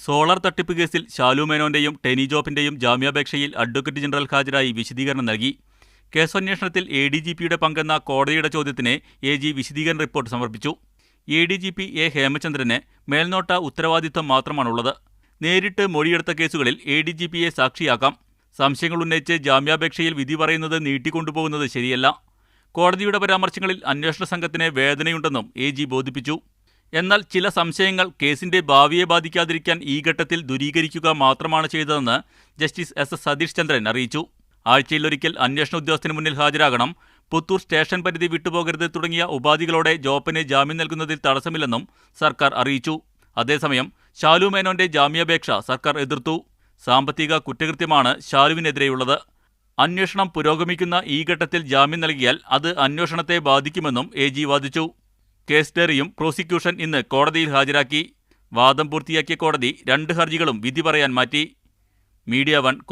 Solar തട്ടിപ്പ് കേസിൽ Shalu മേനോന്റെയും Tenny ജോർജിന്റെയും ജാമ്യാപേക്ഷയിൽ അഡ്വക്കേറ്റ് ജനറൽ ഹാജരായി വിശദീകരണം നൽകി. കേസന്വേഷണത്തിൽ ADGPയുടെ പങ്കെന്ന കോടതിയുടെ ചോദ്യത്തിന് AG വിശദീകരണ റിപ്പോർട്ട് സമർപ്പിച്ചു. ADGP A. ഹേമചന്ദ്രന് മേൽനോട്ട ഉത്തരവാദിത്തം മാത്രമാണുള്ളത്. നേരിട്ട് മൊഴിയെടുത്ത കേസുകളിൽ ADGPയെ സാക്ഷിയാക്കാം. സംശയങ്ങൾ ഉന്നയിച്ച് ജാമ്യാപേക്ഷയിൽ വിധി പറയുന്നത് നീട്ടിക്കൊണ്ടുപോകുന്നത് ശരിയല്ല. കോടതിയുടെ പരാമർശങ്ങളിൽ അന്വേഷണ സംഘത്തിന് വേദനയുണ്ടെന്നും AG ബോധിപ്പിച്ചു. എന്നാൽ ചില സംശയങ്ങൾ കേസിന്റെ ഭാവിയെ ബാധിക്കാതിരിക്കാൻ ഈ ഘട്ടത്തിൽ ദൂരീകരിക്കുക മാത്രമാണ് ചെയ്തതെന്ന് ജസ്റ്റിസ് SS സതീഷ് ചന്ദ്രൻ അറിയിച്ചു. ആഴ്ചയിലൊരിക്കൽ അന്വേഷണ ഉദ്യോഗസ്ഥന് മുന്നിൽ ഹാജരാകണം, പുത്തൂർ സ്റ്റേഷൻ പരിധി വിട്ടുപോകരുത് തുടങ്ങിയ ഉപാധികളോടെ ജോപ്പന് ജാമ്യം നൽകുന്നതിൽ തടസ്സമില്ലെന്നും സർക്കാർ അറിയിച്ചു. അതേസമയം ശാലു മേനോന്റെ ജാമ്യാപേക്ഷ സർക്കാർ എതിർത്തു. സാമ്പത്തിക കുറ്റകൃത്യമാണ് ശാലുവിനെതിരെയുള്ളത്. അന്വേഷണം പുരോഗമിക്കുന്ന ഈ ഘട്ടത്തിൽ ജാമ്യം നൽകിയാൽ അത് അന്വേഷണത്തെ ബാധിക്കുമെന്നും AG വാദിച്ചു. കേസ് ഡയറിയും പ്രോസിക്യൂഷൻ ഇന്ന് കോടതിയിൽ ഹാജരാക്കി. വാദം പൂർത്തിയാക്കിയ കോടതി 2 ഹർജികളും വിധി പറയാൻ മാറ്റി. മീഡിയ 1